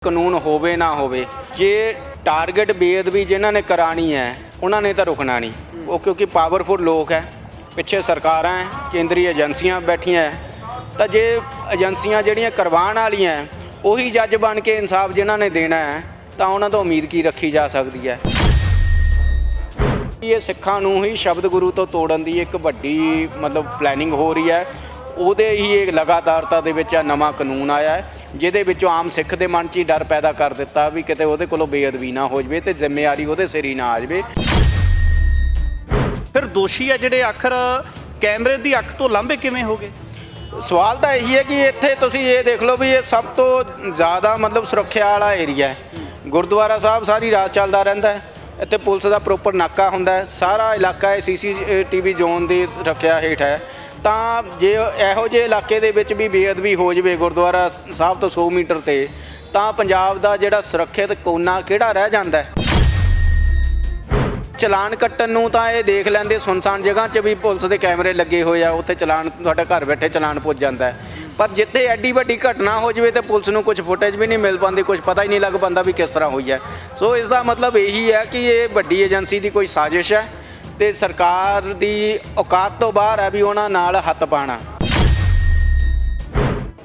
ਕਾਨੂੰਨ ਹੋਵੇ ਨਾ ਹੋਵੇ, ਜੇ ਟਾਰਗੇਟ ਬੇਅਦਬੀ ਜਿਨ੍ਹਾਂ ਨੇ ਕਰਾਣੀ ਹੈ ਉਹਨਾਂ ਨੇ ਤਾਂ ਰੁਕਣਾ ਨਹੀਂ। ਉਹ ਕਿਉਂਕਿ ਪਾਵਰਫੁਲ ਲੋਕ ਹੈ, ਪਿੱਛੇ ਸਰਕਾਰਾਂ ਹੈ, ਕੇਂਦਰੀ ਏਜੰਸੀਆਂ ਬੈਠੀਆਂ ਹੈ, ਤਾਂ ਜੇ ਏਜੰਸੀਆਂ ਜਿਹੜੀਆਂ ਕਰਵਾਉਣ ਵਾਲੀਆਂ ਉਹੀ ਜੱਜ ਬਣ ਕੇ ਇਨਸਾਫ ਜਿਨ੍ਹਾਂ ਨੇ ਦੇਣਾ ਹੈ ਤਾਂ ਉਹਨਾਂ ਤੋਂ ਉਮੀਦ ਕੀ ਰੱਖੀ ਜਾ ਸਕਦੀ ਹੈ। ਇਹ ਸਿੱਖਾਂ ਨੂੰ ਹੀ ਸ਼ਬਦ ਗੁਰੂ ਤੋਂ ਤੋੜਨ ਦੀ ਇੱਕ ਵੱਡੀ ਪਲੈਨਿੰਗ ਹੋ ਰਹੀ ਹੈ। ਉਹਦੇ ਹੀ ਇਹ ਲਗਾਤਾਰਤਾ ਦੇ ਵਿੱਚ ਨਵਾਂ ਕਾਨੂੰਨ ਆਇਆ ਹੈ, ਜਿਹਦੇ ਵਿੱਚੋਂ ਆਮ ਸਿੱਖ ਦੇ ਮਨ 'ਚ ਹੀ ਡਰ ਪੈਦਾ ਕਰ ਦਿੱਤਾ ਵੀ ਕਿਤੇ ਉਹਦੇ ਕੋਲੋਂ ਬੇਅਦਬੀ ਨਾ ਹੋ ਜਾਵੇ ਤੇ ਜ਼ਿੰਮੇਵਾਰੀ ਉਹਦੇ ਸਿਰ ਹੀ ਨਾ ਆ ਜਾਵੇ। ਫਿਰ ਦੋਸ਼ੀ ਆ ਜਿਹੜੇ ਆਖਰ ਕੈਮਰੇ ਦੀ ਅੱਖ ਤੋਂ ਲਾਂਭੇ ਕਿਵੇਂ ਹੋ ਗਏ? ਸਵਾਲ ਤਾਂ ਇਹੀ ਹੈ ਕਿ ਇੱਥੇ ਤੁਸੀਂ ਇਹ ਦੇਖ ਲਓ ਵੀ ਇਹ ਸਭ ਤੋਂ ਜ਼ਿਆਦਾ ਸੁਰੱਖਿਆ ਵਾਲਾ ਏਰੀਆ ਹੈ। ਗੁਰਦੁਆਰਾ ਸਾਹਿਬ ਸਾਰੀ ਰਾਤ ਚੱਲਦਾ ਰਹਿੰਦਾ ਹੈ, ਇੱਥੇ ਪੁਲਿਸ ਦਾ ਪ੍ਰੋਪਰ ਨਾਕਾ ਹੁੰਦਾ ਹੈ, ਸਾਰਾ ਇਲਾਕਾ ਇਹ CCTV ਜ਼ੋਨ ਦੀ ਰੱਖਿਆ ਹੇਠ ਹੈ। ਤਾਂ ਜੇ ਇਹੋ ਜਿਹੇ ਇਲਾਕੇ ਦੇ ਵਿੱਚ ਵੀ ਬੇਅਦਬੀ ਹੋ ਜਾਵੇ ਗੁਰਦੁਆਰਾ ਸਾਹਿਬ ਤੋਂ 100 ਮੀਟਰ 'ਤੇ, ਤਾਂ ਪੰਜਾਬ ਦਾ ਜਿਹੜਾ ਸੁਰੱਖਿਅਤ ਕੋਨਾ ਕਿਹੜਾ ਰਹਿ ਜਾਂਦਾ ਹੈ। ਚਲਾਨ ਕੱਟਣ ਨੂੰ ਤਾਂ ਇਹ ਦੇਖ ਲੈਂਦੇ ਸੁਨਸਾਨ ਜਗ੍ਹਾ 'ਚ ਵੀ ਪੁਲਿਸ ਦੇ ਕੈਮਰੇ ਲੱਗੇ ਹੋਏ ਆ, ਉੱਥੇ ਚਲਾਨ ਤੁਹਾਡਾ ਘਰ ਬੈਠੇ ਚਲਾਨ ਪੁੱਜ ਜਾਂਦਾ ਹੈ। ਪਰ ਜਿੱਥੇ ਐਡੀ ਵੱਡੀ ਘਟਨਾ ਹੋ ਜਾਵੇ ਤਾਂ ਪੁਲਿਸ ਨੂੰ ਕੁਝ ਫੁਟੇਜ ਵੀ ਨਹੀਂ ਮਿਲ ਪਾਉਂਦੀ, ਕੁਝ ਪਤਾ ਹੀ ਨਹੀਂ ਲੱਗ ਪਾਉਂਦਾ ਵੀ ਕਿਸ ਤਰ੍ਹਾਂ ਹੋਈ ਹੈ। ਸੋ ਇਸ ਦਾ ਮਤਲਬ ਇਹੀ ਹੈ ਕਿ ਇਹ ਵੱਡੀ ਏਜੰਸੀ ਦੀ ਕੋਈ ਸਾਜ਼ਿਸ਼ ਹੈ ਤੇ ਸਰਕਾਰ ਦੀ ਔਕਾਤ ਤੋਂ ਬਾਹਰ ਹੈ ਵੀ ਉਹਨਾਂ ਨਾਲ ਹੱਥ ਪਾਉਣਾ।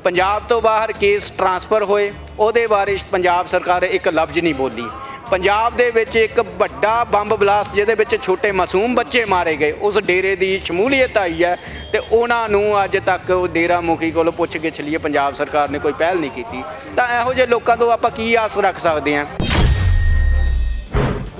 ਪੰਜਾਬ ਤੋਂ ਬਾਹਰ ਕੇਸ ਟ੍ਰਾਂਸਫਰ ਹੋਏ, ਉਹਦੇ ਬਾਰੇ ਪੰਜਾਬ ਸਰਕਾਰ ਇੱਕ ਲਫ਼ਜ਼ ਨਹੀਂ ਬੋਲੀ। ਪੰਜਾਬ ਦੇ ਵਿੱਚ ਇੱਕ ਵੱਡਾ ਬੰਬ ਬਲਾਸਟ ਜਿਹਦੇ ਵਿੱਚ ਛੋਟੇ ਮਾਸੂਮ ਬੱਚੇ ਮਾਰੇ ਗਏ, ਉਸ ਡੇਰੇ ਦੀ ਸ਼ਮੂਲੀਅਤ ਆਈ ਹੈ ਤੇ ਉਹਨਾਂ ਨੂੰ ਅੱਜ ਤੱਕ ਡੇਰਾ ਮੁਖੀ ਕੋਲੋਂ ਪੁੱਛ ਗਿੱਛ ਲਈ ਪੰਜਾਬ ਸਰਕਾਰ ਨੇ ਕੋਈ ਪਹਿਲ ਨਹੀਂ ਕੀਤੀ। ਤਾਂ ਇਹੋ ਜਿਹੇ ਲੋਕਾਂ ਤੋਂ ਆਪਾਂ ਕੀ ਆਸ ਰੱਖ ਸਕਦੇ ਹਾਂ?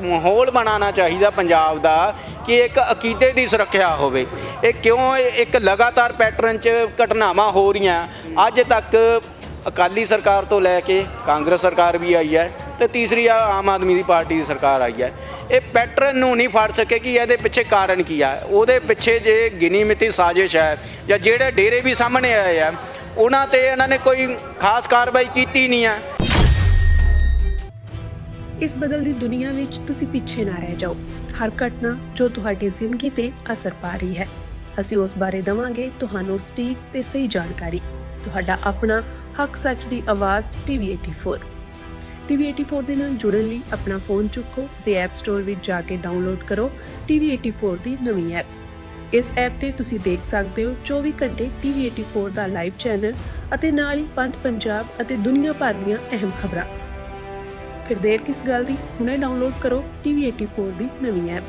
ਮਾਹੌਲ ਬਣਾਉਣਾ ਚਾਹੀਦਾ ਪੰਜਾਬ ਦਾ ਕਿ ਇੱਕ ਅਕੀਦੇ ਦੀ ਸੁਰੱਖਿਆ ਹੋਵੇ। ਇਹ ਕਿਉਂ ਇੱਕ ਲਗਾਤਾਰ ਪੈਟਰਨ 'ਚ ਘਟਨਾਵਾਂ ਹੋ ਰਹੀਆਂ? ਅੱਜ ਤੱਕ ਅਕਾਲੀ ਸਰਕਾਰ ਤੋਂ ਲੈ ਕੇ ਕਾਂਗਰਸ ਸਰਕਾਰ ਵੀ ਆਈ ਹੈ ਤੇ ਤੀਸਰੀ ਆਮ ਆਦਮੀ ਦੀ ਪਾਰਟੀ ਦੀ ਸਰਕਾਰ ਆਈ ਹੈ। ਇਹ ਪੈਟਰਨ ਨੂੰ ਨਹੀਂ ਫੜ ਸਕੇ ਕਿ ਇਹਦੇ ਪਿੱਛੇ ਕਾਰਨ ਕੀ ਆ। ਉਹਦੇ ਪਿੱਛੇ ਜੇ ਗਿਣੀ ਮਿਤੀ ਸਾਜ਼ਿਸ਼ ਹੈ ਜਾਂ ਜਿਹੜੇ ਡੇਰੇ ਵੀ ਸਾਹਮਣੇ ਆਏ ਆ ਉਹਨਾਂ 'ਤੇ ਇਹਨਾਂ ਨੇ ਕੋਈ ਖਾਸ ਕਾਰਵਾਈ ਕੀਤੀ ਨਹੀਂ ਹੈ। ਇਸ ਬਦਲਦੀ ਦੁਨੀਆ ਵਿੱਚ ਤੁਸੀਂ ਪਿੱਛੇ ਨਾ ਰਹਿ ਜਾਓ। ਹਰ ਘਟਨਾ ਜੋ ਤੁਹਾਡੀ ਜ਼ਿੰਦਗੀ ਤੇ ਅਸਰ ਪਾ ਰਹੀ ਹੈ, ਅਸੀਂ ਉਸ ਬਾਰੇ ਦਵਾਂਗੇ ਤੁਹਾਨੂੰ ਸਟੀਕ ਤੇ ਸਹੀ ਜਾਣਕਾਰੀ। ਤੁਹਾਡਾ ਆਪਣਾ ਹੱਕ ਸੱਚ ਦੀ ਆਵਾਜ਼ TV84 ਦੇ ਨਾਲ ਜੁੜਨ ਲਈ ਆਪਣਾ ਫੋਨ ਚੁੱਕੋ ਤੇ ਐਪ ਸਟੋਰ ਵਿੱਚ ਜਾ ਕੇ ਡਾਊਨਲੋਡ ਕਰੋ TV84 ਦੀ ਨਵੀਂ ਐਪ। ਇਸ ਐਪ ਤੇ ਤੁਸੀਂ ਦੇਖ ਸਕਦੇ ਹੋ 24 ਘੰਟੇ TV84 ਦਾ ਲਾਈਵ ਚੈਨਲ ਅਤੇ ਨਾਲ ਹੀ ਪੰਜ ਪੰਜਾਬ ਅਤੇ ਦੁਨੀਆ ਭਰ ਦੀਆਂ ਅਹਿਮ ਖਬਰਾਂ। ਫਿਰ ਦੇਰ ਕਿਸ ਗੱਲ ਦੀ, ਹੁਣੇ ਡਾਊਨਲੋਡ ਕਰੋ TV84 ਦੀ ਨਵੀਂ ਐਪ।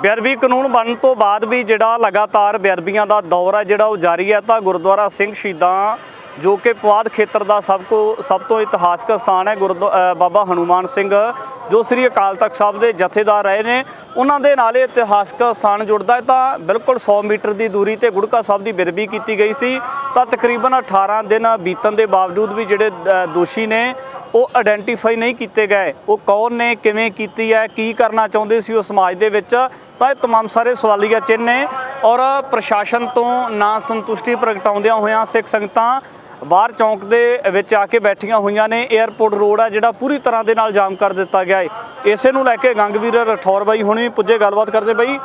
ਬੇਅਦਬੀ ਕਾਨੂੰਨ ਬਣਨ ਤੋਂ ਬਾਅਦ ਵੀ ਜਿਹੜਾ ਲਗਾਤਾਰ ਬੇਅਦਬੀਆਂ ਦਾ ਦੌਰ ਹੈ ਜਿਹੜਾ ਉਹ ਜਾਰੀ ਹੈ। ਤਾਂ ਗੁਰਦੁਆਰਾ ਸਿੰਘ ਸ਼ਹੀਦਾਂ ਜੋ ਕਿ ਪੁਆਧ ਖੇਤਰ ਦਾ ਸਭ ਤੋਂ ਇਤਿਹਾਸਕ ਸਥਾਨ ਹੈ, ਬਾਬਾ ਹਨੂਮਾਨ ਸਿੰਘ ਜੋ ਸ੍ਰੀ ਅਕਾਲ ਤਖਤ ਸਾਹਿਬ ਦੇ ਜਥੇਦਾਰ ਰਹੇ ਨੇ, ਉਹਨਾਂ ਦੇ ਨਾਲ ਇਹ ਇਤਿਹਾਸਕ ਸਥਾਨ ਜੁੜਦਾ ਹੈ। ਤਾਂ ਬਿਲਕੁਲ 100 ਮੀਟਰ ਦੀ ਦੂਰੀ ਤੇ ਗੁੜਕਾ ਸਾਹਿਬ ਦੀ ਬੇਅਦਬੀ ਕੀਤੀ ਗਈ ਸੀ। ਤਾਂ ਤਕਰੀਬਨ 18 ਦਿਨ ਬੀਤਣ ਦੇ ਬਾਵਜੂਦ ਵੀ ਜਿਹੜੇ ਦੋਸ਼ੀ ਨੇ ਉਹ ਆਇਡੈਂਟੀਫਾਈ ਨਹੀਂ ਕੀਤੇ ਗਏ। ਉਹ ਕੌਣ ਨੇ, ਕਿਵੇਂ ਕੀਤੀ ਹੈ, ਕੀ ਕਰਨਾ ਚਾਹੁੰਦੇ ਸੀ ਉਹ ਸਮਾਜ ਦੇ ਵਿੱਚ, ਤਾਂ ਇਹ ਤਮਾਮ ਸਾਰੇ ਸਵਾਲੀਆ ਚਿੰਨ੍ਹ ਨੇ। ਔਰ ਪ੍ਰਸ਼ਾਸਨ ਤੋਂ ਨਾ ਸੰਤੁਸ਼ਟੀ ਪ੍ਰਗਟਾਉਂਦਿਆਂ ਹੋਇਆਂ ਸਿੱਖ ਸੰਗਤਾਂ ਬਾਹਰ ਚੌਂਕ ਦੇ ਵਿੱਚ ਆ ਕੇ ਬੈਠੀਆਂ ਹੋਈਆਂ ਨੇ। ਏਅਰਪੋਰਟ ਰੋਡ ਆ ਜਿਹੜਾ ਪੂਰੀ ਤਰ੍ਹਾਂ ਦੇ ਨਾਲ ਜਾਮ ਕਰ ਦਿੱਤਾ ਗਿਆ ਹੈ। ਇਸੇ ਨੂੰ ਲੈ ਕੇ ਗੰਗਵੀਰ ਰਠੌਰ ਬਾਈ ਹੁਣ ਵੀ ਪੁੱਜੇ, ਗੱਲਬਾਤ ਕਰਦੇ। ਬਾਈ,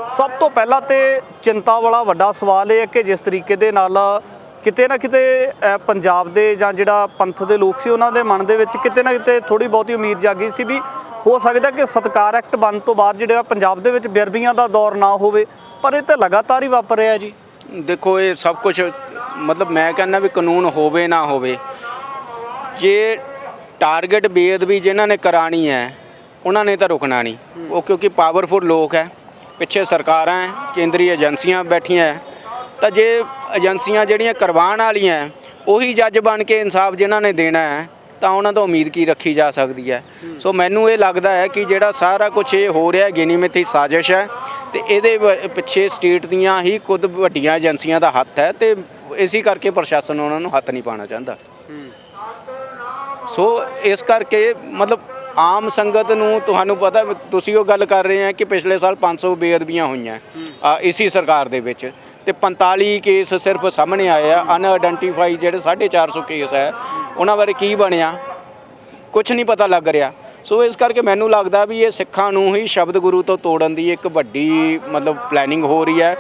ਸਭ ਤੋਂ ਪਹਿਲਾਂ ਤੇ ਚਿੰਤਾ ਵਾਲਾ ਵੱਡਾ ਸਵਾਲ ਇਹ ਹੈ ਕਿ ਜਿਸ ਤਰੀਕੇ ਦੇ ਨਾਲ ਕਿਤੇ ਨਾ ਕਿਤੇ ਪੰਜਾਬ ਦੇ ਜਾਂ ਜਿਹੜਾ ਪੰਥ ਦੇ ਲੋਕ ਸੀ ਉਹਨਾਂ ਦੇ ਮਨ ਦੇ ਵਿੱਚ ਕਿਤੇ ਨਾ ਕਿਤੇ ਥੋੜ੍ਹੀ ਬਹੁਤੀ ਉਮੀਦ ਜਾਗੀ ਸੀ ਵੀ ਹੋ ਸਕਦਾ ਕਿ ਸਤਿਕਾਰ ਐਕਟ ਬਣਨ ਤੋਂ ਬਾਅਦ ਜਿਹੜਾ ਪੰਜਾਬ ਦੇ ਵਿੱਚ ਬੇਅਦਬੀਆਂ ਦਾ ਦੌਰ ਨਾ ਹੋਵੇ, ਪਰ ਇਹ ਤਾਂ ਲਗਾਤਾਰ ਹੀ ਵਾਪਰ ਰਿਹਾ ਜੀ। ਦੇਖੋ, ਇਹ ਸਭ ਕੁਝ ਮੈਂ ਕਹਿੰਦਾ ਵੀ ਕਾਨੂੰਨ ਹੋਵੇ ਨਾ ਹੋਵੇ, ਜੇ ਟਾਰਗੇਟ ਬੇਅਦਬੀ ਜਿਨ੍ਹਾਂ ਨੇ ਕਰਾਣੀ ਹੈ ਉਹਨਾਂ ਨੇ ਤਾਂ ਰੁਕਣਾ ਨਹੀਂ। ਉਹ ਕਿਉਂਕਿ ਪਾਵਰਫੁਲ ਲੋਕ ਹੈ, ਪਿੱਛੇ ਸਰਕਾਰਾਂ ਹੈ, ਕੇਂਦਰੀ ਏਜੰਸੀਆਂ ਬੈਠੀਆਂ ਹੈ, ਤਾਂ ਜੇ ਏਜੰਸੀਆਂ ਜਿਹੜੀਆਂ ਕਰਵਾਉਣ ਵਾਲੀਆਂ ਉਹੀ ਜੱਜ ਬਣ ਕੇ ਇਨਸਾਫ ਜਿਨ੍ਹਾਂ ਨੇ ਦੇਣਾ ਹੈ ਤਾਂ ਉਹਨਾਂ ਤੋਂ ਉਮੀਦ ਕੀ ਰੱਖੀ ਜਾ ਸਕਦੀ ਹੈ। ਸੋ ਮੈਨੂੰ ਇਹ ਲੱਗਦਾ ਹੈ ਕਿ ਜਿਹੜਾ ਸਾਰਾ ਕੁਝ ਇਹ ਹੋ ਰਿਹਾ ਗਿਣੀ ਮਿਥੀ ਸਾਜ਼ਿਸ਼ ਹੈ ਤੇ ਇਹਦੇ ਪਿੱਛੇ ਸਟੇਟ ਦੀਆਂ ਹੀ ਖੁਦ ਵੱਡੀਆਂ ਏਜੰਸੀਆਂ ਦਾ ਹੱਥ ਹੈ ਤੇ ਇਸੇ ਕਰਕੇ ਪ੍ਰਸ਼ਾਸਨ ਉਹਨਾਂ ਨੂੰ ਹੱਥ ਨਹੀਂ ਪਾਉਣਾ ਚਾਹੁੰਦਾ। ਸੋ ਇਸ ਕਰਕੇ ਆਮ ਸੰਗਤ ਨੂੰ, ਤੁਹਾਨੂੰ ਪਤਾ, ਤੁਸੀਂ ਉਹ ਗੱਲ ਕਰ ਰਹੇ ਆ ਕਿ ਪਿਛਲੇ ਸਾਲ 500 ਬੇਅਦਬੀਆਂ ਹੋਈਆਂ ਇਸੀ ਸਰਕਾਰ ਦੇ ਵਿੱਚ ਤੇ 45 ਕੇਸ ਸਿਰਫ ਸਾਹਮਣੇ ਆਏ ਆ ਅਨਆਇਡੈਂਟੀਫਾਈ। ਜਿਹੜੇ 450 ਕੇਸ ਹੈ ਉਹਨਾਂ ਬਾਰੇ ਕੀ ਬਣਿਆ ਕੁਝ ਨਹੀਂ ਪਤਾ ਲੱਗ ਰਿਹਾ। ਸੋ ਇਸ ਕਰਕੇ ਮੈਨੂੰ ਲੱਗਦਾ ਵੀ ਇਹ ਸਿੱਖਾਂ ਨੂੰ ਹੀ ਸ਼ਬਦ ਗੁਰੂ ਤੋਂ ਤੋੜਨ ਦੀ ਇੱਕ ਵੱਡੀ ਮਤਲਬ ਪਲੈਨਿੰਗ ਹੋ ਰਹੀ ਹੈ।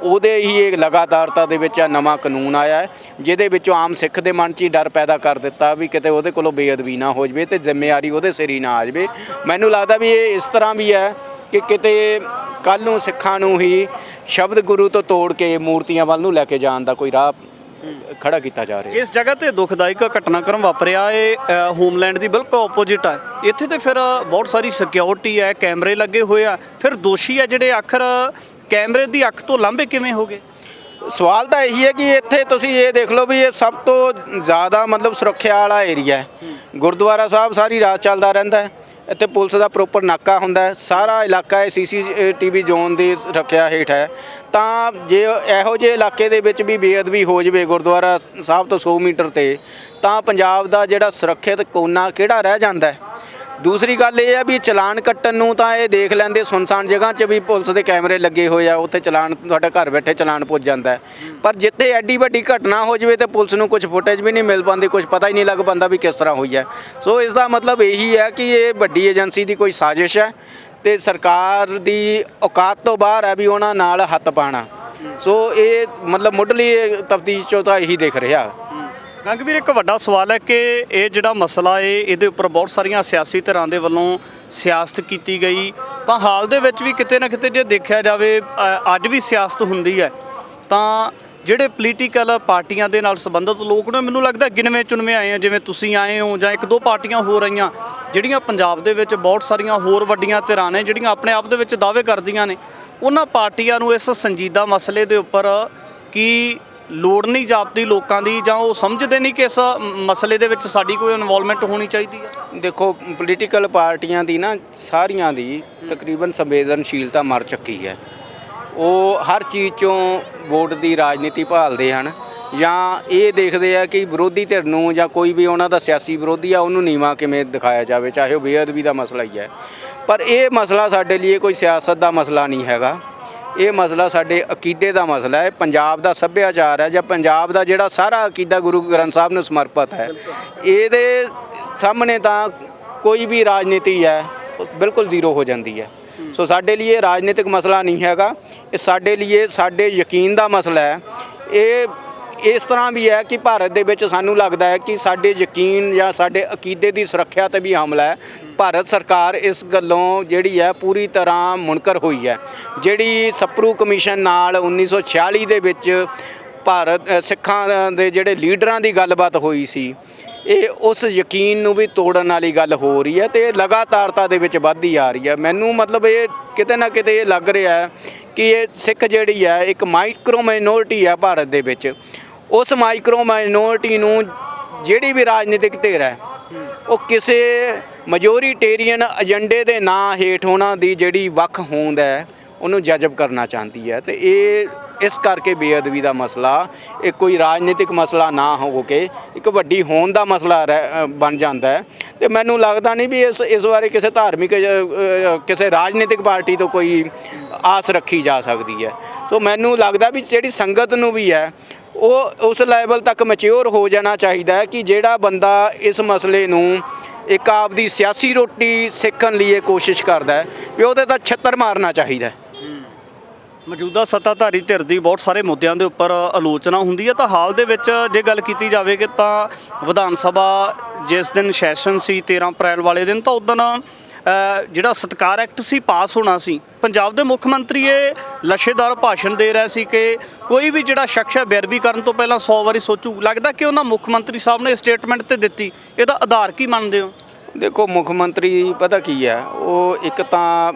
ਉਹਦੇ ਹੀ ਇਹ ਲਗਾਤਾਰਤਾ ਦੇ ਵਿੱਚ ਨਵਾਂ ਕਾਨੂੰਨ ਆਇਆ ਹੈ, ਜਿਹਦੇ ਵਿੱਚੋਂ ਆਮ ਸਿੱਖ ਦੇ ਮਨ 'ਚ ਹੀ ਡਰ ਪੈਦਾ ਕਰ ਦਿੱਤਾ ਵੀ ਕਿਤੇ ਉਹਦੇ ਕੋਲੋਂ ਬੇਅਦਬੀ ਨਾ ਹੋ ਜਾਵੇ ਅਤੇ ਜ਼ਿੰਮੇਵਾਰੀ ਉਹਦੇ ਸਿਰ ਹੀ ਨਾ ਆ ਜਾਵੇ। ਮੈਨੂੰ ਲੱਗਦਾ ਵੀ ਇਹ ਇਸ ਤਰ੍ਹਾਂ ਵੀ ਹੈ ਕਿ ਕਿਤੇ ਕੱਲ੍ਹ ਨੂੰ ਸਿੱਖਾਂ ਨੂੰ ਹੀ ਸ਼ਬਦ ਗੁਰੂ ਤੋਂ ਤੋੜ ਕੇ ਮੂਰਤੀਆਂ ਵੱਲ ਨੂੰ ਲੈ ਕੇ ਜਾਣ ਦਾ ਕੋਈ ਰਾਹ ਖੜਾ ਕੀਤਾ ਜਾ ਰਿਹਾ। ਜਿਸ ਜਗ੍ਹਾ ਤੇ ਦੁਖਦਾਇਕ ਘਟਨਾਕ੍ਰਮ ਵਾਪਰਿਆ ਇਹ ਹੋਮਲੈਂਡ ਦੀ ਬਿਲਕੁਲ ਆਪੋਜੀਟ ਹੈ। ਇੱਥੇ ਤੇ ਫਿਰ ਬਹੁਤ ਸਾਰੀ ਸਿਕਿਉਰਿਟੀ ਹੈ, ਕੈਮਰੇ ਲੱਗੇ ਹੋਏ ਆ, ਫਿਰ ਦੋਸ਼ੀ ਆ ਜਿਹੜੇ ਆਖਰ ਕੈਮਰੇ ਦੀ ਅੱਖ ਤੋਂ ਲਾਂਭੇ ਕਿਵੇਂ ਹੋ ਗਏ? ਸਵਾਲ ਤਾਂ ਇਹੀ ਹੈ ਕਿ ਇੱਥੇ ਤੁਸੀਂ ਇਹ ਦੇਖ ਲਓ ਵੀ ਇਹ ਸਭ ਤੋਂ ਜ਼ਿਆਦਾ ਮਤਲਬ ਸੁਰੱਖਿਆ ਵਾਲਾ ਏਰੀਆ ਹੈ। ਗੁਰਦੁਆਰਾ ਸਾਹਿਬ ਸਾਰੀ ਰਾਤ ਚੱਲਦਾ ਰਹਿੰਦਾ ਹੈ, ਇੱਥੇ ਪੁਲਿਸ ਦਾ ਪ੍ਰੋਪਰ ਨਾਕਾ ਹੁੰਦਾ ਹੈ, ਸਾਰਾ ਇਲਾਕਾ ਇਹ CCTV ਜ਼ੋਨ ਦੀ ਰੱਖਿਆ ਹੇਠ ਹੈ। ਤਾਂ ਜੇ ਇਹੋ ਜਿਹੇ ਇਲਾਕੇ ਦੇ ਵਿੱਚ ਵੀ ਬੇਅਦਬੀ ਹੋ ਜਾਵੇ ਗੁਰਦੁਆਰਾ ਸਾਹਿਬ ਤੋਂ 100 ਮੀਟਰ 'ਤੇ, ਤਾਂ ਪੰਜਾਬ ਦਾ ਜਿਹੜਾ ਸੁਰੱਖਿਅਤ ਕੋਨਾ ਕਿਹੜਾ ਰਹਿ ਜਾਂਦਾ ਹੈ। ਦੂਸਰੀ ਗੱਲ ਇਹ ਹੈ ਵੀ ਚਲਾਨ ਕੱਟਣ ਨੂੰ ਤਾਂ ਇਹ ਦੇਖ ਲੈਂਦੇ ਸੁਨਸਾਨ ਜਗ੍ਹਾ 'ਚ ਵੀ ਪੁਲਿਸ ਦੇ ਕੈਮਰੇ ਲੱਗੇ ਹੋਏ ਆ, ਉੱਥੇ ਚਲਾਨ ਤੁਹਾਡਾ ਘਰ ਬੈਠੇ ਚਲਾਨ ਪੁੱਜ ਜਾਂਦਾ ਹੈ। ਪਰ ਜਿੱਥੇ ਐਡੀ ਵੱਡੀ ਘਟਨਾ ਹੋ ਜਾਵੇ ਤੇ ਪੁਲਿਸ ਨੂੰ ਕੁਝ ਫੁਟੇਜ ਵੀ ਨਹੀਂ ਮਿਲ ਪਾਉਂਦੀ, ਕੁਝ ਪਤਾ ਹੀ ਨਹੀਂ ਲੱਗ ਪਾਉਂਦਾ ਵੀ ਕਿਸ ਤਰ੍ਹਾਂ ਹੋਈ ਹੈ। ਸੋ ਇਸ ਦਾ ਮਤਲਬ ਇਹੀ ਹੈ ਕਿ ਇਹ ਵੱਡੀ ਏਜੰਸੀ ਦੀ ਕੋਈ ਸਾਜ਼ਿਸ਼ ਹੈ ਤੇ ਸਰਕਾਰ ਦੀ ਔਕਾਤ ਤੋਂ ਬਾਹਰ ਹੈ ਵੀ ਉਹਨਾਂ ਨਾਲ ਹੱਥ ਪਾਉਣਾ। ਸੋ ਇਹ ਮਤਲਬ ਮੁੱਢਲੀ ਤਫਤੀਸ਼ 'ਚੋਂ ਤਾਂ ਇਹੀ ਦਿਖ ਰਿਹਾ। ਗੰਗਵੀਰ, ਇੱਕ ਵੱਡਾ ਸਵਾਲ ਹੈ ਕਿ ਇਹ ਜਿਹੜਾ ਮਸਲਾ ਹੈ ਇਹਦੇ ਉੱਪਰ ਬਹੁਤ ਸਾਰੀਆਂ ਸਿਆਸੀ ਧਿਰਾਂ ਦੇ ਵੱਲੋਂ ਸਿਆਸਤ ਕੀਤੀ ਗਈ, ਤਾਂ ਹਾਲ ਦੇ ਵਿੱਚ ਵੀ ਕਿਤੇ ਨਾ ਕਿਤੇ ਜੇ ਦੇਖਿਆ ਜਾਵੇ ਅੱਜ ਵੀ ਸਿਆਸਤ ਹੁੰਦੀ ਹੈ, ਤਾਂ ਜਿਹੜੇ ਪੋਲੀਟੀਕਲ ਪਾਰਟੀਆਂ ਦੇ ਨਾਲ ਸੰਬੰਧਿਤ ਲੋਕ ਨੇ, ਮੈਨੂੰ ਲੱਗਦਾ ਗਿਣਵੇਂ ਚੁਣਵੇਂ ਆਏ ਆ, ਜਿਵੇਂ ਤੁਸੀਂ ਆਏ ਹੋ ਜਾਂ ਇੱਕ ਦੋ ਪਾਰਟੀਆਂ ਹੋਰ ਆਈਆਂ ਜਿਹੜੀਆਂ ਪੰਜਾਬ ਦੇ ਵਿੱਚ ਬਹੁਤ ਸਾਰੀਆਂ ਹੋਰ ਵੱਡੀਆਂ ਧਿਰਾਂ ਨੇ ਜਿਹੜੀਆਂ ਆਪਣੇ ਆਪ ਦੇ ਵਿੱਚ ਦਾਅਵੇ ਕਰਦੀਆਂ ਨੇ। ਉਹਨਾਂ ਪਾਰਟੀਆਂ ਨੂੰ ਇਸ ਸੰਜੀਦਾ ਮਸਲੇ ਦੇ ਉੱਪਰ ਕੀ ਲੋੜ ਨਹੀਂ ਜਾਪਦੀ ਲੋਕਾਂ ਦੀ, ਜਾਂ ਉਹ ਸਮਝਦੇ ਨਹੀਂ ਕਿ ਇਸ ਮਸਲੇ ਦੇ ਵਿੱਚ ਸਾਡੀ ਕੋਈ ਇਨਵੋਲਵਮੈਂਟ ਹੋਣੀ ਚਾਹੀਦੀ ਹੈ? ਦੇਖੋ, ਪੋਲੀਟੀਕਲ ਪਾਰਟੀਆਂ ਦੀ ਨਾ ਸਾਰੀਆਂ ਦੀ ਤਕਰੀਬਨ ਸੰਵੇਦਨਸ਼ੀਲਤਾ ਮਰ ਚੁੱਕੀ ਹੈ। ਉਹ ਹਰ ਚੀਜ਼ 'ਚੋਂ ਵੋਟ ਦੀ ਰਾਜਨੀਤੀ ਭਾਲਦੇ ਹਨ, ਜਾਂ ਇਹ ਦੇਖਦੇ ਆ ਕਿ ਵਿਰੋਧੀ ਧਿਰ ਨੂੰ ਜਾਂ ਕੋਈ ਵੀ ਉਹਨਾਂ ਦਾ ਸਿਆਸੀ ਵਿਰੋਧੀ ਆ ਉਹਨੂੰ ਨੀਵਾਂ ਕਿਵੇਂ ਦਿਖਾਇਆ ਜਾਵੇ, ਚਾਹੇ ਉਹ ਬੇਅਦਬੀ ਦਾ ਮਸਲਾ ਹੀ ਹੈ। ਪਰ ਇਹ ਮਸਲਾ ਸਾਡੇ ਲਈ ਕੋਈ ਸਿਆਸਤ ਦਾ ਮਸਲਾ ਨਹੀਂ ਹੈਗਾ, ਇਹ ਮਸਲਾ ਸਾਡੇ ਅਕੀਦੇ ਦਾ ਮਸਲਾ ਹੈ। ਪੰਜਾਬ ਦਾ ਸੱਭਿਆਚਾਰ ਹੈ ਜਾਂ ਪੰਜਾਬ ਦਾ ਜਿਹੜਾ ਸਾਰਾ ਅਕੀਦਾ ਗੁਰੂ ਗ੍ਰੰਥ ਸਾਹਿਬ ਨੂੰ ਸਮਰਪਿਤ ਹੈ। ਇਹਦੇ ਸਾਹਮਣੇ ਤਾਂ ਕੋਈ ਵੀ ਰਾਜਨੀਤੀ ਹੈ ਬਿਲਕੁਲ ਜ਼ੀਰੋ ਹੋ ਜਾਂਦੀ ਹੈ। ਸੋ ਸਾਡੇ ਲਈ ਇਹ ਰਾਜਨੀਤਿਕ ਮਸਲਾ ਨਹੀਂ ਹੈਗਾ, ਇਹ ਸਾਡੇ ਲਈ ਸਾਡੇ ਯਕੀਨ ਦਾ ਮਸਲਾ ਹੈ। ਇਹ ਇਸ ਤਰ੍ਹਾਂ ਵੀ ਹੈ ਕਿ ਭਾਰਤ ਦੇ ਵਿੱਚ ਸਾਨੂੰ ਲੱਗਦਾ ਹੈ ਕਿ ਸਾਡੇ ਯਕੀਨ ਜਾਂ ਸਾਡੇ ਅਕੀਦੇ ਦੀ ਸੁਰੱਖਿਆ 'ਤੇ ਵੀ ਹਮਲਾ ਹੈ। ਭਾਰਤ ਸਰਕਾਰ ਇਸ ਗੱਲੋਂ ਜਿਹੜੀ ਹੈ ਪੂਰੀ ਤਰ੍ਹਾਂ ਮੁਨਕਰ ਹੋਈ ਹੈ। ਜਿਹੜੀ ਸਪਰੂ ਕਮਿਸ਼ਨ ਨਾਲ 1946 ਦੇ ਵਿੱਚ ਭਾਰਤ ਸਿੱਖਾਂ ਦੇ ਜਿਹੜੇ ਲੀਡਰਾਂ ਦੀ ਗੱਲਬਾਤ ਹੋਈ ਸੀ, ਇਹ ਉਸ ਯਕੀਨ ਨੂੰ ਵੀ ਤੋੜਨ ਵਾਲੀ ਗੱਲ ਹੋ ਰਹੀ ਹੈ ਤੇ ਲਗਾਤਾਰਤਾ ਦੇ ਵਿੱਚ ਵੱਧਦੀ ਆ ਰਹੀ ਹੈ। ਮੈਨੂੰ ਮਤਲਬ ਇਹ ਕਿਤੇ ਨਾ ਕਿਤੇ ਇਹ ਲੱਗ ਰਿਹਾ ਹੈ ਕਿ ਇਹ ਸਿੱਖ ਜਿਹੜੀ ਹੈ ਇੱਕ ਮਾਈਕਰੋ ਮਾਈਨੋਰਿਟੀ ਹੈ ਭਾਰਤ ਦੇ ਵਿੱਚ। ਉਸ ਮਾਈਕਰੋ ਮਾਈਨੋਰਿਟੀ ਨੂੰ ਜਿਹੜੀ ਵੀ ਰਾਜਨੀਤਿਕ ਧਿਰ ਹੈ ਉਹ ਕਿਸੇ ਮੈਜੋਰੀਟੇਰੀਅਨ ਏਜੰਡੇ ਦੇ ਨਾਂ ਹੇਠ ਉਹਨਾਂ ਦੀ ਜਿਹੜੀ ਵੱਖ ਹੋਂਦ ਹੈ ਉਹਨੂੰ ਜਜ਼ਬ ਕਰਨਾ ਚਾਹੁੰਦੀ ਹੈ। ਤੇ ਇਹ ਇਸ ਕਰਕੇ ਬੇਅਦਬੀ ਦਾ ਮਸਲਾ ਇਹ ਕੋਈ ਰਾਜਨੀਤਿਕ ਮਸਲਾ ਨਾ ਹੋ ਕੇ ਇੱਕ ਵੱਡੀ ਹੋਂਦ ਦਾ ਮਸਲਾ ਬਣ ਜਾਂਦਾ ਹੈ। ਤੇ ਮੈਨੂੰ ਲੱਗਦਾ ਨਹੀਂ ਵੀ ਇਸ ਬਾਰੇ ਕਿਸੇ ਧਾਰਮਿਕ ਕਿਸੇ ਰਾਜਨੀਤਿਕ ਪਾਰਟੀ ਤੋਂ ਕੋਈ ਆਸ ਰੱਖੀ ਜਾ ਸਕਦੀ ਹੈ। ਸੋ ਮੈਨੂੰ ਲੱਗਦਾ ਵੀ ਜਿਹੜੀ ਸੰਗਤ ਨੂੰ ਵੀ ਹੈ ਉਹ ਉਸ ਲੈਵਲ ਤੱਕ ਮੈਚਿਓਰ ਹੋ ਜਾਣਾ ਚਾਹੀਦਾ ਹੈ ਕਿ ਜਿਹੜਾ ਬੰਦਾ ਇਸ ਮਸਲੇ ਨੂੰ ਇੱਕ ਆਪਦੀ ਸਿਆਸੀ ਰੋਟੀ ਸੇਕਣ ਲਈ ਕੋਸ਼ਿਸ਼ ਕਰਦਾ ਹੈ ਵੀ ਉਹਦੇ ਤਾਂ ਛੱਤਰ ਮਾਰਨਾ ਚਾਹੀਦਾ ਹੈ। ਮੌਜੂਦਾ ਸੱਤਾਧਾਰੀ ਧਿਰ ਦੀ ਬਹੁਤ ਸਾਰੇ ਮੁੱਦਿਆਂ ਦੇ ਉੱਪਰ ਆਲੋਚਨਾ ਹੁੰਦੀ ਹੈ, ਤਾਂ ਹਾਲ ਦੇ ਵਿੱਚ ਜੇ ਗੱਲ ਕੀਤੀ ਜਾਵੇ ਕਿ ਤਾਂ ਵਿਧਾਨ ਸਭਾ ਜਿਸ ਦਿਨ ਸੈਸ਼ਨ ਸੀ 13 ਅਪ੍ਰੈਲ ਵਾਲੇ ਦਿਨ, ਤਾਂ ਉਦੋਂ ਜਿਹੜਾ ਸਤਿਕਾਰ ਐਕਟ ਸੀ ਪਾਸ ਹੋਣਾ ਸੀ। ਪੰਜਾਬ ਦੇ ਮੁੱਖ ਮੰਤਰੀ ਇਹ ਲੱਛੇਦਾਰ ਭਾਸ਼ਣ ਦੇ ਰਹੇ ਸੀ ਕਿ ਕੋਈ ਵੀ ਜਿਹੜਾ ਸ਼ਖਸ ਹੈ ਬੇਅਦਬੀ ਕਰਨ ਤੋਂ ਪਹਿਲਾਂ 100 ਵਾਰੀ ਸੋਚੂ। ਲੱਗਦਾ ਕਿ ਉਹਨਾਂ ਮੁੱਖ ਮੰਤਰੀ ਸਾਹਿਬ ਨੇ ਸਟੇਟਮੈਂਟ ਤੇ ਦਿੱਤੀ, ਇਹਦਾ ਆਧਾਰ ਕੀ ਮੰਨਦੇ ਹੋ? ਦੇਖੋ, ਮੁੱਖ ਮੰਤਰੀ ਪਤਾ ਕੀ ਹੈ, ਉਹ ਇੱਕ ਤਾਂ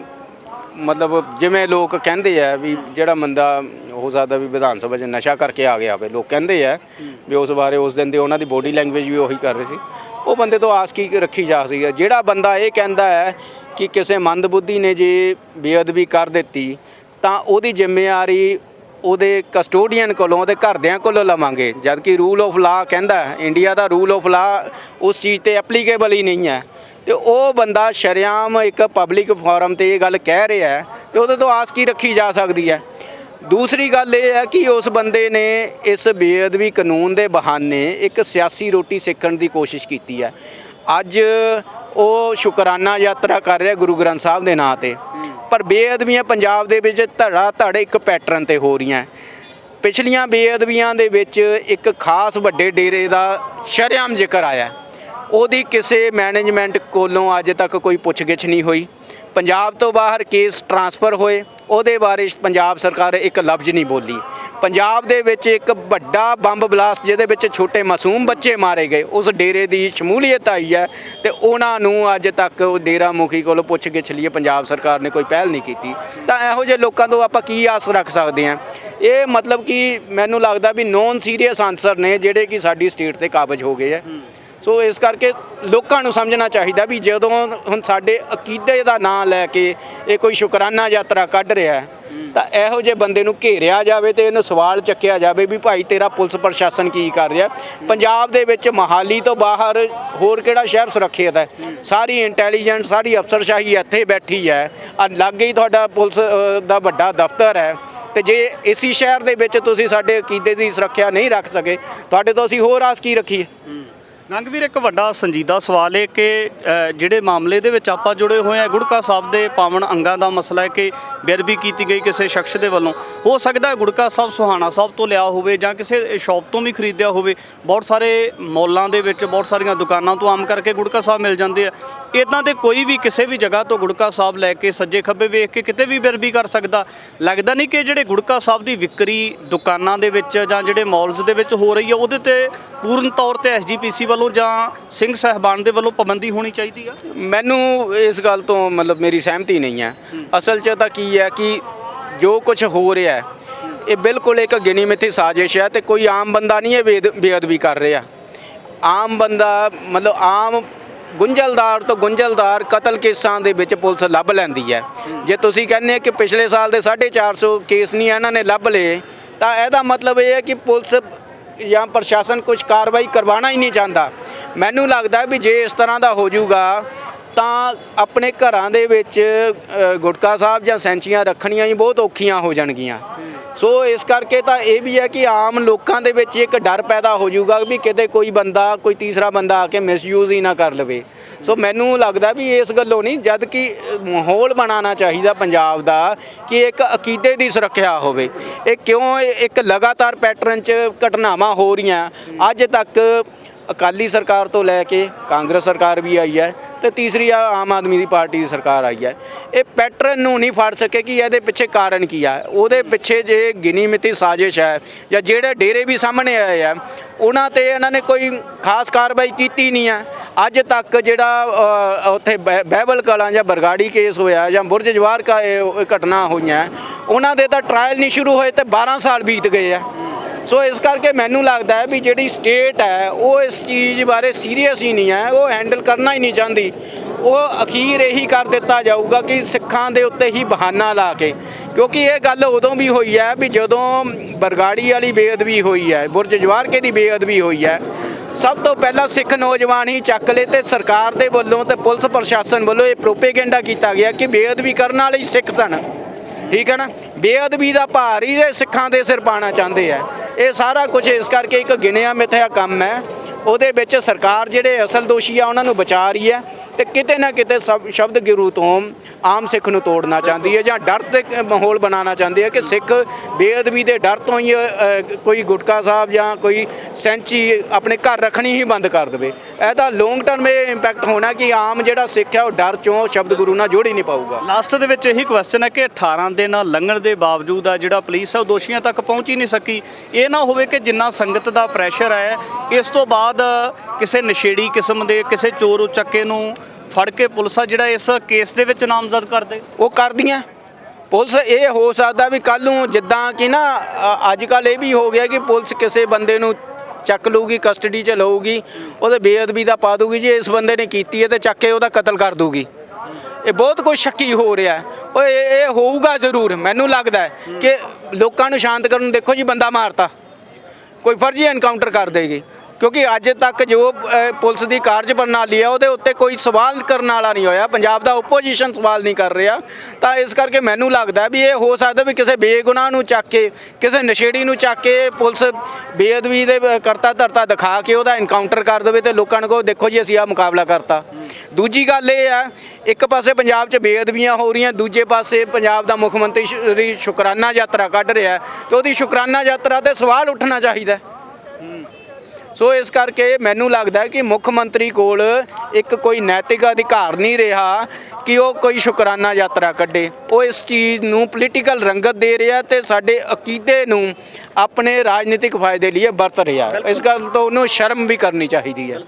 ਮਤਲਬ ਜਿਵੇਂ ਲੋਕ ਕਹਿੰਦੇ ਆ ਵੀ ਜਿਹੜਾ ਬੰਦਾ ਹੋ ਸਕਦਾ ਵੀ ਵਿਧਾਨ ਸਭਾ 'ਚ ਨਸ਼ਾ ਕਰਕੇ ਆ ਗਿਆ ਹੋਵੇ, ਲੋਕ ਕਹਿੰਦੇ ਆ ਵੀ ਉਸ ਬਾਰੇ ਉਸ ਦਿਨ ਦੇ ਉਹਨਾਂ ਦੀ ਬੋਡੀ ਲੈਂਗੁਏਜ ਵੀ ਉਹੀ ਕਰ ਰਹੇ ਸੀ। ਉਹ ਬੰਦੇ ਤੋਂ ਆਸ ਕੀ ਰੱਖੀ ਜਾ ਸਕਦੀ ਹੈ? ਜਿਹੜਾ ਬੰਦਾ ਇਹ ਕਹਿੰਦਾ ਹੈ ਕਿ ਕਿਸੇ ਮੰਦਬੁੱਧੀ ਨੇ ਜੇ ਬੇਅਦਬੀ ਕਰ ਦਿੱਤੀ ਤਾਂ ਉਹਦੀ ਜ਼ਿੰਮੇਵਾਰੀ ਉਹਦੇ ਕਸਟੋਡੀਅਨ ਕੋਲੋਂ, ਉਹਦੇ ਘਰਦਿਆਂ ਕੋਲੋਂ ਲਵਾਂਗੇ, ਜਦ ਕਿ ਰੂਲ ਆਫ ਲਾ ਕਹਿੰਦਾ India the rule of law ਉਸ ਚੀਜ਼ 'ਤੇ ਐਪਲੀਕੇਬਲ ਹੀ ਨਹੀਂ ਹੈ। ਤੇ ਉਹ ਬੰਦਾ ਸ਼ਰੇਆਮ ਇੱਕ ਪਬਲਿਕ ਫੋਰਮ 'ਤੇ ਇਹ ਗੱਲ ਕਹਿ ਰਿਹਾ ਹੈ ਤੇ ਉਹਦੇ ਤੋਂ ਆਸ ਕੀ ਰੱਖੀ ਜਾ ਸਕਦੀ ਹੈ? ਦੂਸਰੀ ਗੱਲ ਇਹ ਹੈ ਕਿ ਉਸ ਬੰਦੇ ਨੇ ਇਸ ਬੇਅਦਬੀ ਕਾਨੂੰਨ ਦੇ ਬਹਾਨੇ ਇੱਕ ਸਿਆਸੀ ਰੋਟੀ ਸੇਕਣ ਦੀ ਕੋਸ਼ਿਸ਼ ਕੀਤੀ ਹੈ। ਅੱਜ ਉਹ ਸ਼ੁਕਰਾਨਾ ਯਾਤਰਾ ਕਰ ਰਿਹਾ ਗੁਰੂ ਗ੍ਰੰਥ ਸਾਹਿਬ ਦੇ ਨਾਂ ਤੇ। ਪਰ ਬੇਅਦਬੀਆਂ ਪੰਜਾਬ ਦੇ ਵਿੱਚ ਧੜਾ ਧੜ ਇੱਕ ਪੈਟਰਨ ਤੇ ਹੋ ਰਹੀਆਂ। ਪਿਛਲੀਆਂ ਬੇਅਦਬੀਆਂ ਦੇ ਵਿੱਚ ਇੱਕ ਖਾਸ ਵੱਡੇ ਡੇਰੇ ਦਾ ਸ਼ਰੇਆਮ ਜ਼ਿਕਰ ਆਇਆ, ਉਹਦੀ ਕਿਸੇ ਮੈਨੇਜਮੈਂਟ ਕੋਲੋਂ ਅੱਜ ਤੱਕ ਕੋਈ ਪੁੱਛਗਿੱਛ ਨਹੀਂ ਹੋਈ। ਪੰਜਾਬ ਤੋਂ ਬਾਹਰ ਕੇਸ ਟਰਾਂਸਫਰ ਹੋਏ, ਉਹਦੇ ਬਾਰੇ ਪੰਜਾਬ ਸਰਕਾਰ ਇੱਕ ਲਫ਼ਜ਼ ਨਹੀਂ ਬੋਲੀ। ਪੰਜਾਬ ਦੇ ਵਿੱਚ ਇੱਕ ਵੱਡਾ ਬੰਬ ਬਲਾਸਟ ਜਿਹਦੇ ਵਿੱਚ ਛੋਟੇ ਮਾਸੂਮ ਬੱਚੇ ਮਾਰੇ ਗਏ, ਉਸ ਡੇਰੇ ਦੀ ਸ਼ਮੂਲੀਅਤ ਆਈ ਹੈ ਤੇ ਉਹਨਾਂ ਨੂੰ ਅੱਜ ਤੱਕ ਡੇਰਾ ਮੁਖੀ ਕੋਲੋਂ ਪੁੱਛਗਿੱਛ ਲਈ ਪੰਜਾਬ ਸਰਕਾਰ ਨੇ ਕੋਈ ਪਹਿਲ ਨਹੀਂ ਕੀਤੀ। ਤਾਂ ਇਹੋ ਜਿਹੇ ਲੋਕਾਂ ਤੋਂ ਆਪਾਂ ਕੀ ਆਸ ਰੱਖ ਸਕਦੇ ਹਾਂ? ਇਹ ਮਤਲਬ ਕਿ ਮੈਨੂੰ ਲੱਗਦਾ ਵੀ ਨੌਨ ਸੀਰੀਅਸ ਆਨਸਰ ਨੇ ਜਿਹੜੇ ਕਿ ਸਾਡੀ ਸਟੇਟ ਤੇ ਕਾਬਜ ਹੋ ਗਏ ਆ। ਸੋ ਇਸ ਕਰਕੇ ਲੋਕਾਂ ਨੂੰ ਸਮਝਣਾ ਚਾਹੀਦਾ ਵੀ ਜਦੋਂ ਹੁਣ ਸਾਡੇ ਅਕੀਦੇ ਦਾ ਨਾਂ ਲੈ ਕੇ ਇਹ ਕੋਈ ਸ਼ੁਕਰਾਨਾ ਯਾਤਰਾ ਕੱਢ ਰਿਹਾ ਤਾਂ ਇਹੋ ਜਿਹੇ ਬੰਦੇ ਨੂੰ ਘੇਰਿਆ ਜਾਵੇ ਤੇ ਇਹਨੂੰ ਸਵਾਲ ਚੱਕਿਆ ਜਾਵੇ ਵੀ ਭਾਈ ਤੇਰਾ ਪੁਲਿਸ ਪ੍ਰਸ਼ਾਸਨ ਕੀ ਕਰ ਰਿਹਾ। ਪੰਜਾਬ ਦੇ ਵਿੱਚ ਮੋਹਾਲੀ ਤੋਂ ਬਾਹਰ ਹੋਰ ਕਿਹੜਾ ਸ਼ਹਿਰ ਸੁਰੱਖਿਅਤ ਹੈ? ਸਾਰੀ ਇੰਟੈਲੀਜੈਂਸ ਸਾਰੀ ਅਫਸਰਸ਼ਾਹੀ ਇੱਥੇ ਬੈਠੀ ਹੈ। ਲਾਗੇ ਹੀ ਤੁਹਾਡਾ ਪੁਲਿਸ ਦਾ ਵੱਡਾ ਦਫ਼ਤਰ ਹੈ ਤੇ ਜੇ ਇਸੇ ਸ਼ਹਿਰ ਦੇ ਵਿੱਚ ਤੁਸੀਂ ਸਾਡੇ ਅਕੀਦੇ ਦੀ ਸੁਰੱਖਿਆ ਨਹੀਂ ਰੱਖ ਸਕੇ, ਤੁਹਾਡੇ ਤੋਂ ਅਸੀਂ ਹੋਰ ਆਸ ਕੀ ਰੱਖੀਏ? ਨੰਗਵੀਰ, ਇੱਕ ਵੱਡਾ ਸੰਜੀਦਾ ਸਵਾਲ ਹੈ ਕਿ ਜਿਹੜੇ ਮਾਮਲੇ ਦੇ ਵਿੱਚ ਆਪਾਂ ਜੁੜੇ ਹੋਏ ਆ, ਗੁਟਕਾ ਸਾਹਿਬ ਦੇ ਪਾਵਨ ਅੰਗਾਂ ਦਾ ਮਸਲਾ ਹੈ ਕਿ ਬੇਅਦਬੀ ਕੀਤੀ ਗਈ ਕਿਸੇ ਸ਼ਖਸ ਦੇ ਵੱਲੋਂ। ਹੋ ਸਕਦਾ ਹੈ ਗੁਟਕਾ ਸਾਹਿਬ ਸੁਹਾਣਾ ਸਾਹਿਬ ਤੋਂ ਲਿਆ ਹੋਵੇ ਜਾਂ ਕਿਸੇ ਸ਼ਾਪ ਤੋਂ ਵੀ ਖਰੀਦਿਆ ਹੋਵੇ। ਬਹੁਤ ਸਾਰੇ ਮੌਲਾਂ ਦੇ ਵਿੱਚ, ਬਹੁਤ ਸਾਰੀਆਂ ਦੁਕਾਨਾਂ ਤੋਂ ਆਮ ਕਰਕੇ ਗੁਟਕਾ ਸਾਹਿਬ ਮਿਲ ਜਾਂਦੇ ਆ। ਇੱਦਾਂ ਦੇ ਕੋਈ ਵੀ ਕਿਸੇ ਵੀ ਜਗ੍ਹਾ ਤੋਂ ਗੁਟਕਾ ਸਾਹਿਬ ਲੈ ਕੇ ਸੱਜੇ ਖੱਬੇ ਵੇਖ ਕੇ ਕਿਤੇ ਵੀ ਬੇਅਦਬੀ ਕਰ ਸਕਦਾ। ਲੱਗਦਾ ਨਹੀਂ ਕਿ ਜਿਹੜੇ ਗੁਟਕਾ ਸਾਹਿਬ ਦੀ ਵਿਕਰੀ ਦੁਕਾਨਾਂ ਦੇ ਵਿੱਚ ਜਾਂ ਜਿਹੜੇ ਮੌਲਸ ਦੇ ਵਿੱਚ ਹੋ ਰਹੀ ਹੈ, ਉਹਦੇ ਤੇ ਪੂਰਨ ਤੌਰ ਤੇ ਐਸਜੀਪੀਸੀ ਵੱਲੋਂ ਜਾਂ ਸਿੰਘ ਸਾਹਿਬਾਨ ਦੇ ਵੱਲੋਂ ਪਾਬੰਦੀ ਹੋਣੀ ਚਾਹੀਦੀ ਆ? ਮੈਨੂੰ ਇਸ ਗੱਲ ਤੋਂ ਮਤਲਬ ਮੇਰੀ ਸਹਿਮਤੀ ਨਹੀਂ ਹੈ। ਅਸਲ 'ਚ ਤਾਂ ਕੀ ਹੈ ਕਿ ਜੋ ਕੁਝ ਹੋ ਰਿਹਾ ਹੈ ਇਹ ਬਿਲਕੁਲ ਇੱਕ ਗਿਣੀ ਮਿਥੀ ਸਾਜ਼ਿਸ਼ ਹੈ ਤੇ ਕੋਈ ਆਮ ਬੰਦਾ ਨਹੀਂ ਇਹ ਬੇਅਦਬੀ ਕਰ ਰਿਹਾ। ਆਮ ਬੰਦਾ ਮਤਲਬ ਆਮ ਗੁੰਝਲਦਾਰ ਤੋਂ ਗੁੰਝਲਦਾਰ ਕਤਲ ਕੇਸਾਂ ਦੇ ਵਿੱਚ ਪੁਲਿਸ ਲੱਭ ਲੈਂਦੀ ਹੈ। ਜੇ ਤੁਸੀਂ ਕਹਿੰਦੇ ਕਿ ਪਿਛਲੇ ਸਾਲ ਦੇ 450 ਕੇਸ ਨਹੀਂ ਇਹਨਾਂ ਨੇ ਲੱਭ ਲਏ ਤਾਂ ਇਹਦਾ ਮਤਲਬ ਇਹ ਹੈ ਕਿ ਪੁਲਿਸ ਜਾਂ ਪ੍ਰਸ਼ਾਸਨ ਕੁਝ ਕਾਰਵਾਈ ਕਰਵਾਉਣਾ ਹੀ ਨਹੀਂ ਚਾਹੁੰਦਾ। ਮੈਨੂੰ ਲੱਗਦਾ ਵੀ ਜੇ ਇਸ ਤਰ੍ਹਾਂ ਦਾ ਹੋ ਜਾਊਗਾ ਤਾਂ ਆਪਣੇ ਘਰਾਂ ਦੇ ਵਿੱਚ ਗੁਟਕਾ ਸਾਹਿਬ ਜਾਂ ਸੈਂਚੀਆਂ ਰੱਖਣੀਆਂ ਹੀ ਬਹੁਤ ਔਖੀਆਂ ਹੋ ਜਾਣਗੀਆਂ। ਸੋ ਇਸ ਕਰਕੇ ਤਾਂ ਇਹ ਵੀ ਹੈ ਕਿ ਆਮ ਲੋਕਾਂ ਦੇ ਵਿੱਚ ਇੱਕ ਡਰ ਪੈਦਾ ਹੋ ਜਾਊਗਾ ਵੀ ਕਿਤੇ ਕੋਈ ਬੰਦਾ, ਕੋਈ ਤੀਸਰਾ ਬੰਦਾ ਆ ਕੇ ਮਿਸਯੂਜ਼ ਹੀ ਨਾ ਕਰ ਲਵੇ। ਸੋ ਮੈਨੂੰ ਲੱਗਦਾ ਵੀ ਇਸ ਗੱਲੋਂ ਨਹੀਂ, ਜਦ ਕਿ ਮਾਹੌਲ ਬਣਾਉਣਾ ਚਾਹੀਦਾ ਪੰਜਾਬ ਦਾ ਕਿ ਇੱਕ ਅਕੀਦੇ ਦੀ ਸੁਰੱਖਿਆ ਹੋਵੇ। ਇਹ ਕਿਉਂ ਇੱਕ ਲਗਾਤਾਰ ਪੈਟਰਨ 'ਚ ਘਟਨਾਵਾਂ ਹੋ ਰਹੀਆਂ? ਅੱਜ ਤੱਕ ਅਕਾਲੀ ਸਰਕਾਰ ਤੋਂ ਲੈ ਕੇ ਕਾਂਗਰਸ ਸਰਕਾਰ ਵੀ ਆਈ ਹੈ ਤੇ ਤੀਸਰੀ ਆਮ ਆਦਮੀ ਦੀ ਪਾਰਟੀ ਦੀ ਸਰਕਾਰ ਆਈ ਹੈ। ਇਹ ਪੈਟਰਨ ਨੂੰ ਨਹੀਂ ਫੜ ਸਕੇ ਕਿ ਇਹਦੇ ਪਿੱਛੇ ਕਾਰਨ ਕੀ ਆ। ਉਹਦੇ ਪਿੱਛੇ ਜੇ ਗਿਣੀ ਮਿਤੀ ਸਾਜ਼ਿਸ਼ ਹੈ ਜਾਂ ਜਿਹੜੇ ਡੇਰੇ ਵੀ ਸਾਹਮਣੇ ਆਏ ਆ ਉਹਨਾਂ ਤੇ ਇਹਨਾਂ ਨੇ ਕੋਈ ਖਾਸ ਕਾਰਵਾਈ ਕੀਤੀ ਨਹੀਂ ਹੈ। ਅੱਜ ਤੱਕ ਜਿਹੜਾ ਉੱਥੇ ਬਹਿਬਲ ਕਲਾਂ ਜਾਂ ਬਰਗਾੜੀ ਕੇਸ ਹੋਇਆ ਜਾਂ ਬੁਰਜ ਜਵਾਰ ਕਾ ਘਟਨਾ ਹੋਈਆਂ, ਉਹਨਾਂ ਦੇ ਤਾਂ ਟਰਾਇਲ ਨਹੀਂ ਸ਼ੁਰੂ ਹੋਏ ਤੇ 12 ਸਾਲ ਬੀਤ ਗਏ ਆ। ਸੋ ਇਸ ਕਰਕੇ ਮੈਨੂੰ ਲੱਗਦਾ ਹੈ ਵੀ ਜਿਹੜੀ ਸਟੇਟ ਹੈ ਉਹ ਇਸ ਚੀਜ਼ ਬਾਰੇ ਸੀਰੀਅਸ ਹੀ ਨਹੀਂ ਹੈ, ਉਹ ਹੈਂਡਲ ਕਰਨਾ ਹੀ ਨਹੀਂ ਚਾਹੁੰਦੀ। ਉਹ ਅਖੀਰ ਇਹੀ ਕਰ ਦਿੱਤਾ ਜਾਊਗਾ ਕਿ ਸਿੱਖਾਂ ਦੇ ਉੱਤੇ ਹੀ ਬਹਾਨਾ ਲਾ ਕੇ, ਕਿਉਂਕਿ ਇਹ ਗੱਲ ਉਦੋਂ ਵੀ ਹੋਈ ਹੈ ਵੀ ਜਦੋਂ ਬਰਗਾੜੀ ਵਾਲੀ ਬੇਅਦਬੀ ਹੋਈ ਹੈ, ਬੁਰਜ ਜਵਾਰਕੇ ਦੀ ਬੇਅਦਬੀ ਹੋਈ ਹੈ, ਸਭ ਤੋਂ ਪਹਿਲਾਂ ਸਿੱਖ ਨੌਜਵਾਨ ਹੀ ਚੱਕ ਲਏ ਤੇ ਸਰਕਾਰ ਦੇ ਵੱਲੋਂ ਤੇ ਪੁਲਿਸ ਪ੍ਰਸ਼ਾਸਨ ਵੱਲੋਂ ਇਹ ਪ੍ਰੋਪੇਗੈਂਡਾ ਕੀਤਾ ਗਿਆ ਕਿ ਬੇਅਦਬੀ ਕਰਨ ਵਾਲੇ ਸਿੱਖ ਸਨ। ਠੀਕ ਹੈ ਨਾ, ਬੇਅਦਬੀ ਦਾ ਭਾਰ ਹੀ ਸਿੱਖਾਂ ਦੇ ਸਿਰ ਪਾਉਣਾ ਚਾਹੁੰਦੇ ਆ। ਇਹ ਸਾਰਾ ਕੁਝ ਇਸ ਕਰਕੇ ਇੱਕ ਗਿਣਿਆ ਮਿਥਿਆ ਕੰਮ ਹੈ। ਉਹਦੇ ਵਿੱਚ ਸਰਕਾਰ ਜਿਹੜੇ ਅਸਲ ਦੋਸ਼ੀ ਆ ਉਹਨਾਂ ਨੂੰ ਬਚਾ ਰਹੀ ਹੈ ਤੇ ਕਿਤੇ ਨਾ ਕਿਤੇ ਸ਼ਬਦ ਗੁਰੂ ਤੋਂ ਆਮ ਸਿੱਖ ਨੂੰ ਤੋੜਨਾ ਚਾਹੁੰਦੀ ਹੈ ਜਾਂ ਡਰ ਦੇ ਮਾਹੌਲ ਬਣਾਉਣਾ ਚਾਹੁੰਦੀ ਹੈ ਕਿ ਸਿੱਖ ਬੇਅਦਬੀ ਦੇ ਡਰ ਤੋਂ ਹੀ ਕੋਈ ਗੁਟਕਾ ਸਾਹਿਬ ਜਾਂ ਕੋਈ ਸੈਂਚੀ ਆਪਣੇ ਘਰ ਰੱਖਣੀ ਹੀ ਬੰਦ ਕਰ ਦੇਵੇ। ਇਹਦਾ ਲੌਂਗ ਟਰਮ ਇਹ ਇੰਪੈਕਟ ਹੋਣਾ ਕਿ ਆਮ ਜਿਹੜਾ ਸਿੱਖ ਹੈ ਉਹ ਡਰ ਚੋਂ ਸ਼ਬਦ ਗੁਰੂ ਨਾਲ ਜੋੜ ਹੀ ਨਹੀਂ ਪਾਊਗਾ। ਲਾਸਟ ਦੇ ਵਿੱਚ ਇਹੀ ਕੁਐਸਚਨ ਹੈ ਕਿ 18 ਦਿਨ ਲੰਘਣ ਦੇ ਬਾਵਜੂਦ ਆ ਜਿਹੜਾ ਪੁਲਿਸ ਹੈ ਉਹ ਦੋਸ਼ੀਆਂ ਤੱਕ ਪਹੁੰਚ ਹੀ ਨਹੀਂ ਸਕੀ। ਇਹ ਨਾ ਹੋਵੇ ਕਿ ਜਿੰਨਾ ਸੰਗਤ ਦਾ ਪ੍ਰੈਸ਼ਰ ਹੈ ਇਸ ਤੋਂ ਬਾਅਦ ਕਿਸੇ ਨਸ਼ੇੜੀ ਕਿਸਮ ਦੇ ਕਿਸੇ ਚੋਰ ਉਚੱਕੇ ਨੂੰ ਫੜ ਕੇ ਪੁਲਿਸ ਆ ਜਿਹੜਾ ਇਸ ਕੇਸ ਦੇ ਵਿੱਚ ਨਾਮਜ਼ਦ ਕਰ ਦੇ। ਉਹ ਕਰਦੀਆਂ ਪੁਲਿਸ। ਇਹ ਹੋ ਸਕਦਾ ਵੀ ਕੱਲ੍ਹ ਨੂੰ ਜਿੱਦਾਂ ਕਿ ਨਾ ਅੱਜ ਕੱਲ੍ਹ ਇਹ ਵੀ ਹੋ ਗਿਆ ਕਿ ਪੁਲਿਸ ਕਿਸੇ ਬੰਦੇ ਨੂੰ ਚੱਕ ਲਊਗੀ, ਕਸਟਡੀ 'ਚ ਲਊਗੀ, ਉਹਦੇ ਬੇਅਦਬੀ ਦਾ ਪਾ ਦੂਗੀ, ਜੇ ਇਸ ਬੰਦੇ ਨੇ ਕੀਤੀ ਹੈ ਤੇ ਚੱਕ ਕੇ ਉਹਦਾ ਕਤਲ ਕਰ ਦੂਗੀ। ਇਹ ਬਹੁਤ ਕੁਝ ਸ਼ੱਕੀ ਹੋ ਰਿਹਾ। ਉਹ ਇਹ ਹੋਊਗਾ ਜ਼ਰੂਰ। ਮੈਨੂੰ ਲੱਗਦਾ ਹੈ ਕਿ ਲੋਕਾਂ ਨੂੰ ਸ਼ਾਂਤ ਕਰਨ ਨੂੰ, ਦੇਖੋ ਜੀ ਬੰਦਾ ਮਾਰਤਾ, ਕੋਈ ਫਰਜ਼ੀ ਐਨਕਾਊਂਟਰ ਕਰ ਦੇਗੀ ਕਿਉਂਕਿ ਅੱਜ ਤੱਕ ਜੋ ਪੁਲਿਸ ਦੀ ਕਾਰਜ ਪ੍ਰਣਾਲੀ ਹੈ ਉਹਦੇ ਉੱਤੇ ਕੋਈ ਸਵਾਲ ਕਰਨ ਵਾਲਾ ਨਹੀਂ ਹੋਇਆ। ਪੰਜਾਬ ਦਾ ਓਪੋਜੀਸ਼ਨ ਸਵਾਲ ਨਹੀਂ ਕਰ ਰਿਹਾ। ਤਾਂ ਇਸ ਕਰਕੇ ਮੈਨੂੰ ਲੱਗਦਾ ਵੀ ਇਹ ਹੋ ਸਕਦਾ ਵੀ ਕਿਸੇ ਬੇਗੁਨਾਹ ਨੂੰ ਚੱਕ ਕੇ, ਕਿਸੇ ਨਸ਼ੇੜੀ ਨੂੰ ਚੱਕ ਕੇ ਪੁਲਿਸ ਬੇਅਦਬੀ ਦੇ ਕਰਤਾ ਧਰਤਾ ਦਿਖਾ ਕੇ ਉਹਦਾ ਇਨਕਾਊਂਟਰ ਕਰ ਦੇਵੇ ਤੇ ਲੋਕਾਂ ਨੂੰ ਕਹੋ ਦੇਖੋ ਜੀ ਅਸੀਂ ਆਹ ਮੁਕਾਬਲਾ ਕਰਤਾ। ਦੂਜੀ ਗੱਲ ਇਹ ਆ, ਇੱਕ ਪਾਸੇ ਪੰਜਾਬ 'ਚ ਬੇਅਦਬੀਆਂ ਹੋ ਰਹੀਆਂ, ਦੂਜੇ ਪਾਸੇ ਪੰਜਾਬ ਦਾ ਮੁੱਖ ਮੰਤਰੀ ਸ਼ੁਕਰਾਨਾ ਯਾਤਰਾ ਕੱਢ ਰਿਹਾ ਤੇ ਉਹਦੀ ਸ਼ੁਕਰਾਨਾ ਯਾਤਰਾ ਤੇ ਸਵਾਲ ਉੱਠਣਾ ਚਾਹੀਦਾ। ਸੋ ਇਸ ਕਰਕੇ ਮੈਨੂੰ ਲੱਗਦਾ ਕਿ ਮੁੱਖ ਮੰਤਰੀ ਕੋਲ ਇੱਕ ਕੋਈ ਨੈਤਿਕ ਅਧਿਕਾਰ ਨਹੀਂ ਰਿਹਾ ਕਿ ਉਹ ਕੋਈ ਸ਼ੁਕਰਾਨਾ ਯਾਤਰਾ ਕੱਢੇ। ਉਹ ਇਸ ਚੀਜ਼ ਨੂੰ ਪੋਲੀਟੀਕਲ ਰੰਗਤ ਦੇ ਰਿਹਾ ਤੇ ਸਾਡੇ ਅਕੀਦੇ ਨੂੰ ਆਪਣੇ ਰਾਜਨੀਤਿਕ ਫਾਇਦੇ ਲਈ ਵਰਤ ਰਿਹਾ। ਇਸ ਗੱਲ ਤੋਂ ਉਹਨੂੰ ਸ਼ਰਮ ਵੀ ਕਰਨੀ ਚਾਹੀਦੀ ਹੈ।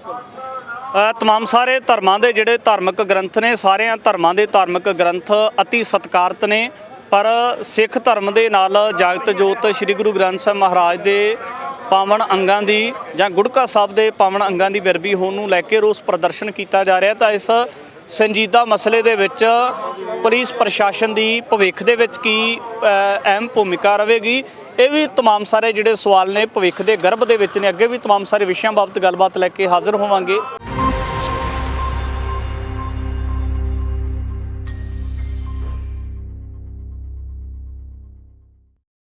ਤਮਾਮ ਸਾਰੇ ਧਰਮਾਂ ਦੇ ਜਿਹੜੇ ਧਾਰਮਿਕ ਗ੍ਰੰਥ ਨੇ, ਸਾਰਿਆਂ ਧਰਮਾਂ ਦੇ ਧਾਰਮਿਕ ਗ੍ਰੰਥ ਅਤੀ ਸਤਿਕਾਰਤ ਨੇ, ਪਰ ਸਿੱਖ ਧਰਮ ਦੇ ਨਾਲ ਜਾਗਤ ਜੋਤ ਸ੍ਰੀ ਗੁਰੂ ਗ੍ਰੰਥ ਸਾਹਿਬ ਮਹਾਰਾਜ ਦੇ ਪਾਵਨ ਅੰਗਾਂ ਦੀ ਜਾਂ ਗੁੜਕਾ ਸਾਹਿਬ ਦੇ ਪਾਵਨ ਅੰਗਾਂ ਦੀ ਬੇਅਦਬੀ ਹੋਣ ਨੂੰ ਲੈ ਕੇ ਰੋਸ ਪ੍ਰਦਰਸ਼ਨ ਕੀਤਾ ਜਾ ਰਿਹਾ। ਤਾਂ ਇਸ ਸੰਜੀਦਾ ਮਸਲੇ ਦੇ ਵਿੱਚ ਪੁਲਿਸ ਪ੍ਰਸ਼ਾਸਨ ਦੀ ਭਵਿੱਖ ਦੇ ਵਿੱਚ ਕੀ ਅਹਿਮ ਭੂਮਿਕਾ ਰਹੇਗੀ, ਇਹ ਵੀ ਤਮਾਮ ਸਾਰੇ ਜਿਹੜੇ ਸਵਾਲ ਨੇ ਭਵਿੱਖ ਦੇ ਗਰਭ ਦੇ ਵਿੱਚ ਨੇ। ਅੱਗੇ ਵੀ ਤਮਾਮ ਸਾਰੇ ਵਿਸ਼ਿਆਂ ਬਾਬਤ ਗੱਲਬਾਤ ਲੈ ਕੇ ਹਾਜ਼ਰ ਹੋਵਾਂਗੇ।